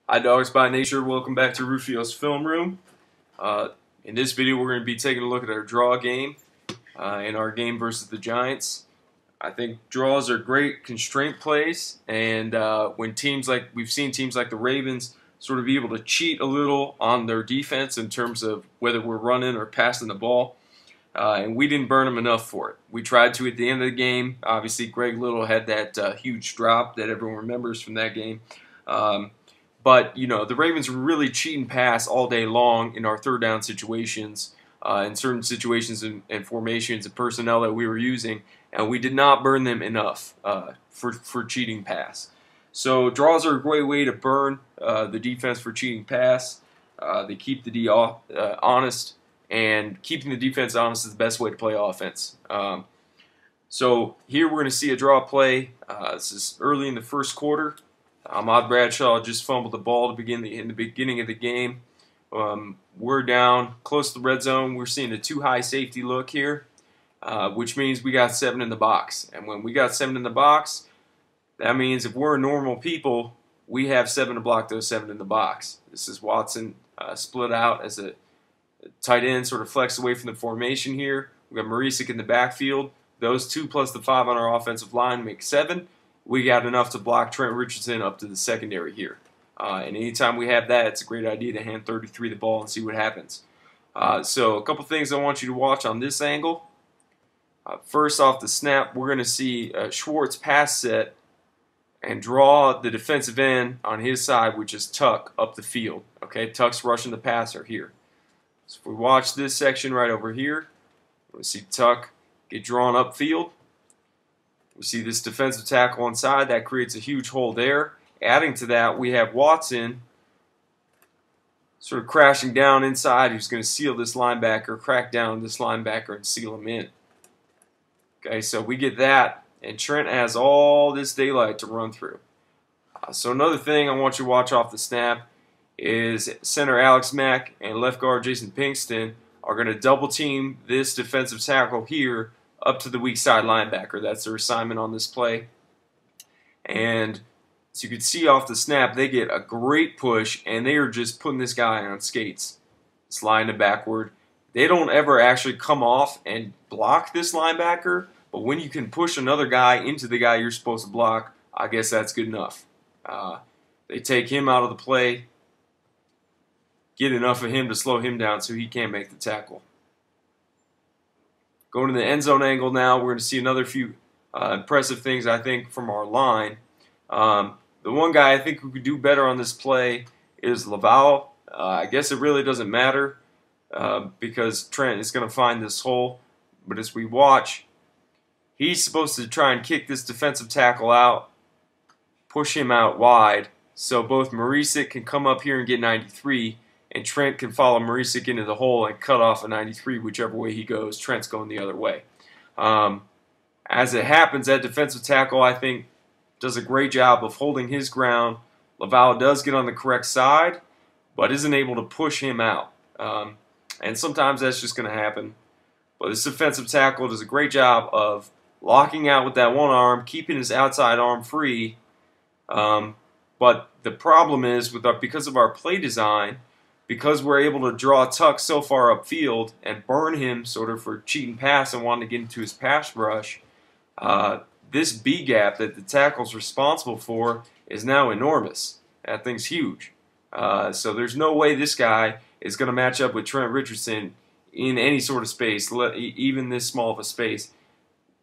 Hi Dogs by Nature, welcome back to Rufio's Film Room. Uh, in this video we're going to be taking a look at our draw game in our game versus the Giants. I think draws are great constraint plays, and when teams like we've seen teams like the Ravens sort of be able to cheat a little on their defense in terms of whether we're running or passing the ball, and we didn't burn them enough for it. We tried to at the end of the game. Obviously Greg Little had that huge drop that everyone remembers from that game. Um, but, you know, the Ravens were really cheating pass all day long in our third down situations, in certain situations and formations and personnel that we were using, and we did not burn them enough for cheating pass. So draws are a great way to burn the defense for cheating pass. They keep the D honest, and keeping the defense honest is the best way to play offense. So here we're going to see a draw play. This is early in the first quarter. Ahmad Bradshaw just fumbled the ball to begin in the beginning of the game. We're down close to the red zone. We're seeing a too high safety look here, which means we got 7 in the box. And when we got 7 in the box, that means if we're normal people, we have 7 to block those 7 in the box. This is Watson split out as a tight end, sort of flex away from the formation here. We got Marisic in the backfield. Those 2 plus the 5 on our offensive line make 7. We got enough to block Trent Richardson up to the secondary here. And anytime we have that, it's a great idea to hand 33 the ball and see what happens. So a couple things I want you to watch on this angle. First off the snap, we're going to see Schwartz pass set and draw the defensive end on his side, which is Tuck, up the field. Okay, Tuck's rushing the passer here. So if we watch this section right over here, we'll see Tuck get drawn upfield. We see this defensive tackle inside. That creates a huge hole there. Adding to that, we have Watson sort of crashing down inside. Who's going to seal this linebacker, crack down this linebacker, and seal him in. Okay, so we get that, and Trent has all this daylight to run through. So another thing I want you to watch off the snap is center Alex Mack and left guard Jason Pinkston are going to double team this defensive tackle here up to the weak side linebacker. That's their assignment on this play. And as you can see off the snap, they get a great push, and they are just putting this guy on skates, sliding it backward. They don't ever actually come off and block this linebacker, but when you can push another guy into the guy you're supposed to block, I guess that's good enough. They take him out of the play, get enough of him to slow him down so he can't make the tackle. Going to the end zone angle now, we're going to see another few impressive things, I think, from our line. The one guy I think who could do better on this play is Laval. I guess it really doesn't matter because Trent is going to find this hole. But as we watch, he's supposed to try and kick this defensive tackle out, push him out wide, so both Marisic can come up here and get 93, and Trent can follow Marisic into the hole and cut off a 93 whichever way he goes. Trent's going the other way. As it happens, that defensive tackle, I think, does a great job of holding his ground. Laval does get on the correct side, but isn't able to push him out. And sometimes that's just going to happen. But this defensive tackle does a great job of locking out with that one arm, keeping his outside arm free. But the problem is, because of our play design, because we're able to draw Tuck so far upfield and burn him sort of for cheating pass and wanting to get into his pass rush, this B gap that the tackle's responsible for is now enormous. That thing's huge. So there's no way this guy is going to match up with Trent Richardson in any sort of space, even this small of a space.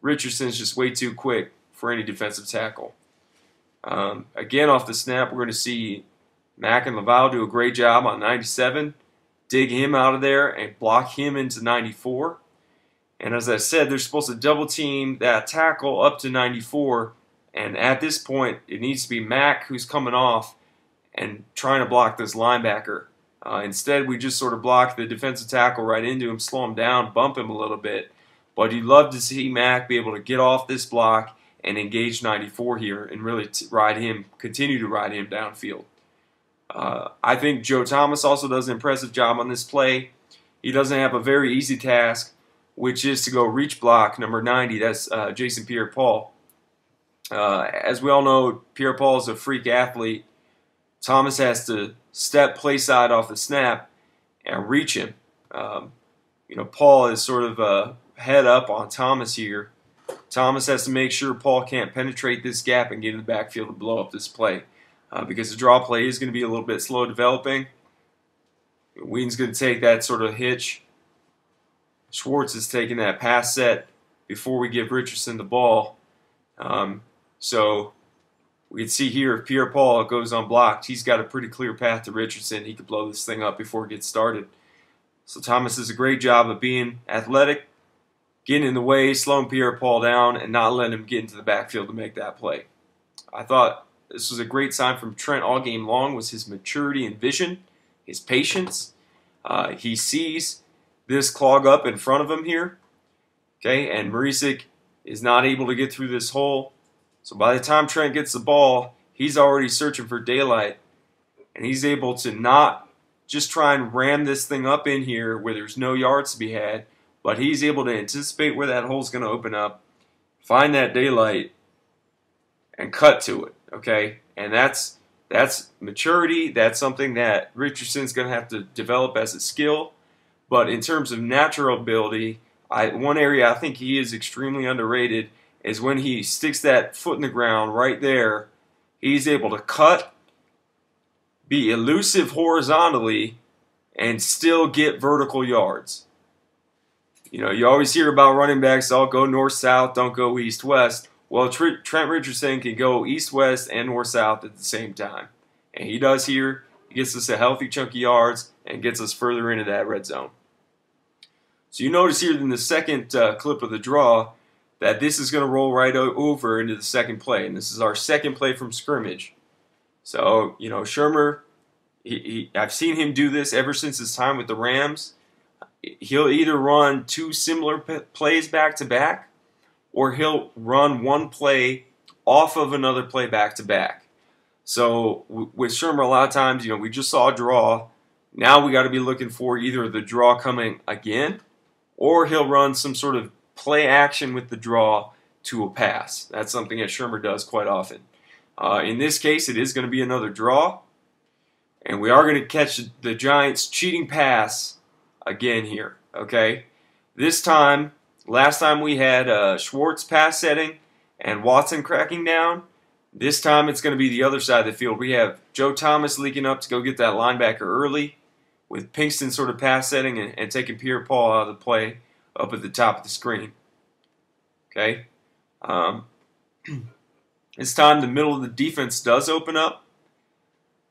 Richardson's just way too quick for any defensive tackle. Again, off the snap, we're going to see Mack and Laval do a great job on 97, dig him out of there and block him into 94. And as I said, they're supposed to double team that tackle up to 94. And at this point, it needs to be Mack who's coming off and trying to block this linebacker. Instead, we just sort of block the defensive tackle right into him, slow him down, bump him a little bit. But you'd love to see Mack be able to get off this block and engage 94 here and really continue to ride him downfield. I think Joe Thomas also does an impressive job on this play. He doesn't have a very easy task, which is to go reach block number 90. That's Jason Pierre-Paul. As we all know, Pierre-Paul is a freak athlete. Thomas has to step play side off the snap and reach him. Paul is sort of head up on Thomas here. Thomas has to make sure Paul can't penetrate this gap and get in the backfield to blow up this play. Because the draw play is going to be a little bit slow developing. Whedon's going to take that sort of hitch. Schwartz is taking that pass set before we give Richardson the ball. So we can see here if Pierre-Paul goes unblocked, he's got a pretty clear path to Richardson. He could blow this thing up before it gets started. So Thomas does a great job of being athletic, getting in the way, slowing Pierre-Paul down, and not letting him get into the backfield to make that play. I thought this was a great sign from Trent all game long, was his maturity and vision, his patience. He sees this clog up in front of him here, okay, and Marisik is not able to get through this hole. So by the time Trent gets the ball, he's already searching for daylight, and he's able to not just try and ram this thing up in here where there's no yards to be had, but he's able to anticipate where that hole's going to open up, find that daylight, and cut to it. Okay, and that's maturity. That's something that Richardson's going to have to develop as a skill. But in terms of natural ability, one area I think he is extremely underrated is when he sticks that foot in the ground right there. He's able to cut, be elusive horizontally, and still get vertical yards. You always hear about running backs, oh, go north-south, don't go east-west. Well, Trent Richardson can go east-west and north-south at the same time. And he does here. He gets us a healthy chunk of yards and gets us further into that red zone. So you notice here in the second clip of the draw that this is going to roll right over into the second play. And this is our second play from scrimmage. So, Shurmur, I've seen him do this ever since his time with the Rams. He'll either run two similar plays back-to-back, or he'll run one play off of another play back-to-back. So with Shurmur, a lot of times, we just saw a draw. Now we got to be looking for either the draw coming again, or he'll run some sort of play action with the draw to a pass. That's something that Shurmur does quite often. In this case, it is going to be another draw, and we are going to catch the Giants' cheating pass again here. Okay, this time. Last time we had Schwartz pass setting and Watson cracking down. This time it's going to be the other side of the field. We have Joe Thomas leaking up to go get that linebacker early, with Pinkston sort of pass setting and taking Pierre-Paul out of the play up at the top of the screen. Okay. This time the middle of the defense does open up.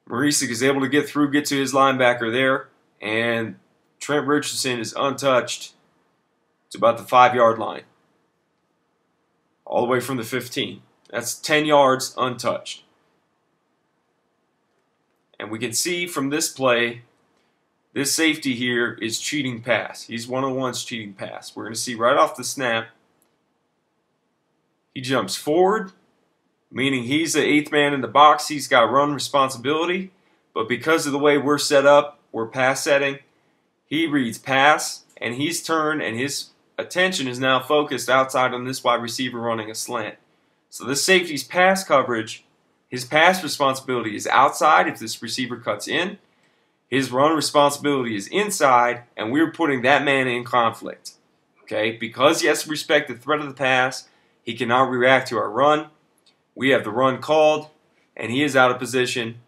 Marisik is able to get through, get to his linebacker there, and Trent Richardson is untouched. It's about the 5-yard line, all the way from the 15. That's 10 yards untouched. And we can see from this play, this safety here is cheating pass. He's one of the ones cheating pass. We're going to see right off the snap, he jumps forward, meaning he's the 8th man in the box. He's got run responsibility. But because of the way we're set up, we're pass setting, he reads pass, and he's turned, and his attention is now focused outside on this wide receiver running a slant. So this safety's pass coverage, his pass responsibility is outside if this receiver cuts in. His run responsibility is inside, and we're putting that man in conflict. Okay, because he has to respect the threat of the pass, he cannot react to our run. We have the run called, and he is out of position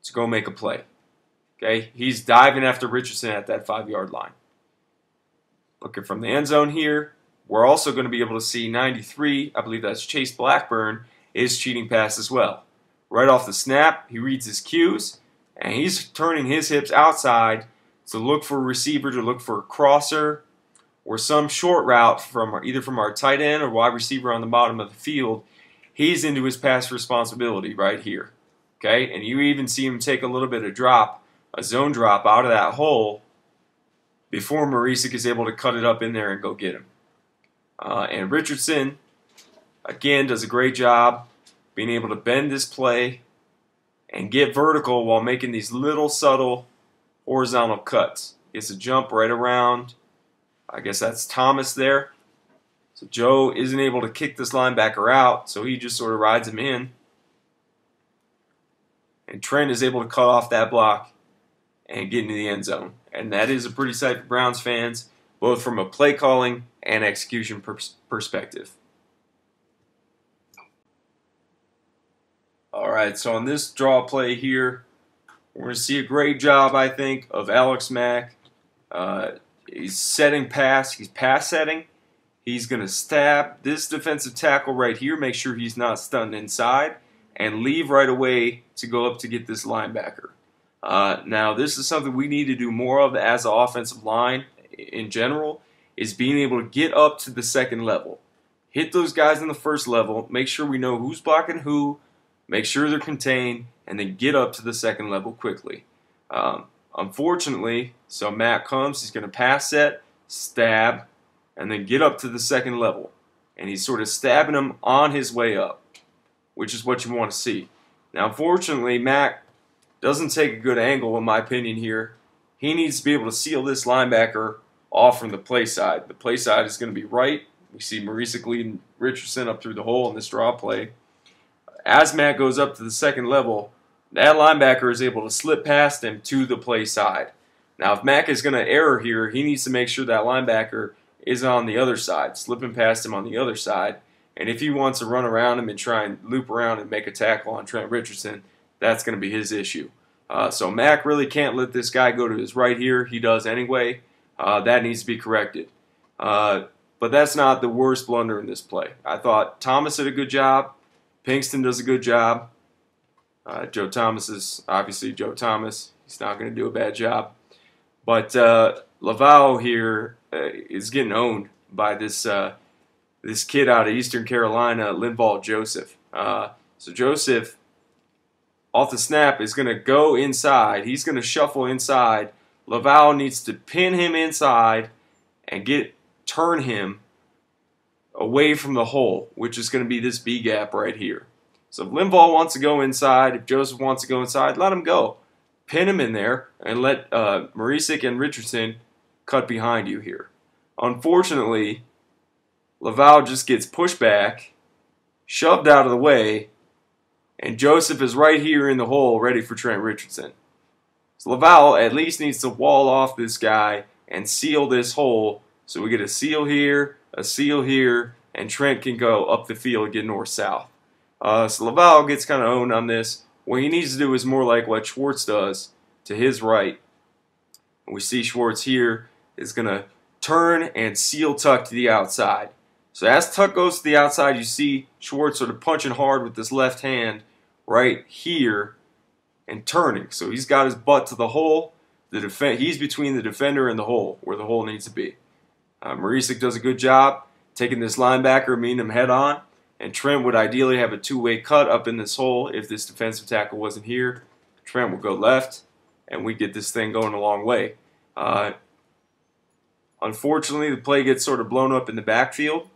to go make a play. Okay, he's diving after Richardson at that 5-yard line. Looking from the end zone here, we're also going to be able to see 93, I believe that's Chase Blackburn, is cheating pass as well. Right off the snap, he reads his cues, and he's turning his hips outside to look for a receiver, to look for a crosser, or some short route from either from our tight end or wide receiver on the bottom of the field. He's into his pass responsibility right here. Okay, and you even see him take a little bit of drop, a zone drop out of that hole before Marisik is able to cut it up in there and go get him. And Richardson, again, does a great job being able to bend this play and get vertical while making these little subtle horizontal cuts. Gets a jump right around, I guess that's Thomas there. So Joe isn't able to kick this linebacker out, so he just sort of rides him in. and Trent is able to cut off that block and get into the end zone. And that is a pretty sight for Browns fans, both from a play calling and execution perspective. All right, so on this draw play here, we're going to see a great job, I think, of Alex Mack. He's setting pass. He's pass setting. He's going to stab this defensive tackle right here, make sure he's not stunned inside, and leave right away to go up to get this linebacker. Now, this is something we need to do more of as an offensive line in general, is being able to get up to the second level. Hit those guys in the first level, make sure we know who's blocking who, make sure they're contained, and then get up to the second level quickly. Unfortunately, so Matt comes, he's going to pass set, stab, and then get up to the second level. And he's sort of stabbing him on his way up, which is what you want to see. Now, unfortunately, Matt doesn't take a good angle, in my opinion, here. He needs to be able to seal this linebacker off from the play side. The play side is going to be right. We see Marisik leading Richardson up through the hole in this draw play. As Matt goes up to the second level, that linebacker is able to slip past him to the play side. Now, if Mack is going to error here, he needs to make sure that linebacker is on the other side, slipping past him on the other side. And if he wants to run around him and try and loop around and make a tackle on Trent Richardson, that's going to be his issue. So Mack really can't let this guy go to his right here. He does anyway. That needs to be corrected. But that's not the worst blunder in this play. I thought Thomas did a good job. Pinkston does a good job. Joe Thomas is obviously Joe Thomas. He's not going to do a bad job. But Laval here is getting owned by this this kid out of Eastern Carolina, Linval Joseph. So Joseph, off the snap, is going to go inside. He's going to shuffle inside. Laval needs to pin him inside and turn him away from the hole, which is going to be this B gap right here. So if Linval wants to go inside, if Joseph wants to go inside, let him go. Pin him in there and let Marisik and Richardson cut behind you here. Unfortunately, Laval just gets pushed back, shoved out of the way, and Joseph is right here in the hole ready for Trent Richardson. So Laval at least needs to wall off this guy and seal this hole so we get a seal here, and Trent can go up the field and get north-south. So Laval gets kind of owned on this. What he needs to do is more like what Schwartz does to his right. We see Schwartz here is going to turn and seal Tuck to the outside. So as Tuck goes to the outside, you see Schwartz sort of punching hard with this left hand right here and turning. So he's got his butt to the hole. He's between the defender and the hole, where the hole needs to be. Marisik does a good job taking this linebacker, meeting him head on. And Trent would ideally have a two-way cut up in this hole if this defensive tackle wasn't here. Trent will go left, and we get this thing going a long way. Unfortunately, the play gets sort of blown up in the backfield.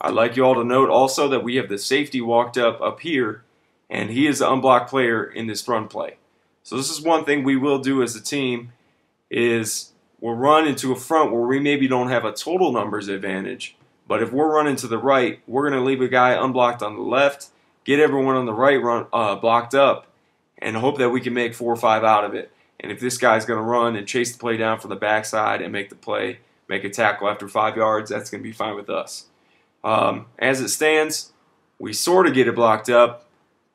I'd like you all to note also that we have the safety walked up here, and he is the unblocked player in this run play. So this is one thing we will do as a team is we'll run into a front where we maybe don't have a total numbers advantage. But if we're running to the right, we're going to leave a guy unblocked on the left, get everyone on the right blocked up, and hope that we can make 4 or 5 out of it. And if this guy's going to run and chase the play down from the backside and make the play, make a tackle after 5 yards, that's going to be fine with us. As it stands, we sort of get it blocked up,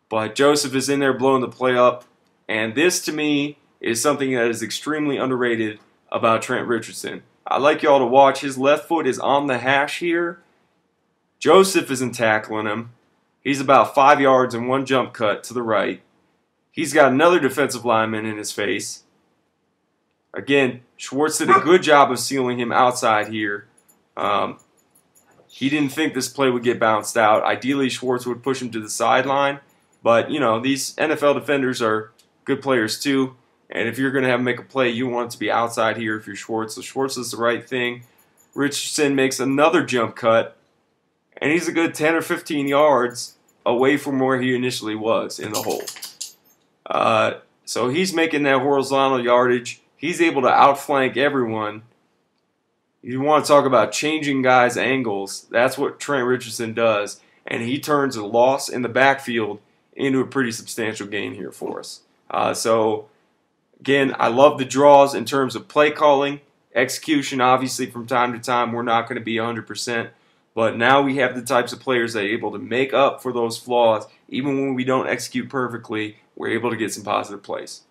but Joseph is in there blowing the play up. And this, to me, is something that is extremely underrated about Trent Richardson. I'd like y'all to watch. His left foot is on the hash here. Joseph isn't tackling him. He's about 5 yards and 1 jump cut to the right. He's got another defensive lineman in his face. Again, Schwartz did a good job of sealing him outside here. He didn't think this play would get bounced out. Ideally, Schwartz would push him to the sideline. But, you know, these NFL defenders are good players too. And if you're going to have him make a play, you want it to be outside here if you're Schwartz. So Schwartz does the right thing. Richardson makes another jump cut. And he's a good 10 or 15 yards away from where he initially was in the hole. So he's making that horizontal yardage. He's able to outflank everyone. You want to talk about changing guys' angles. That's what Trent Richardson does. And he turns a loss in the backfield into a pretty substantial gain here for us. So again, I love the draws in terms of play calling. Execution, obviously, from time to time, we're not going to be 100%. But now we have the types of players that are able to make up for those flaws. Even when we don't execute perfectly, we're able to get some positive plays.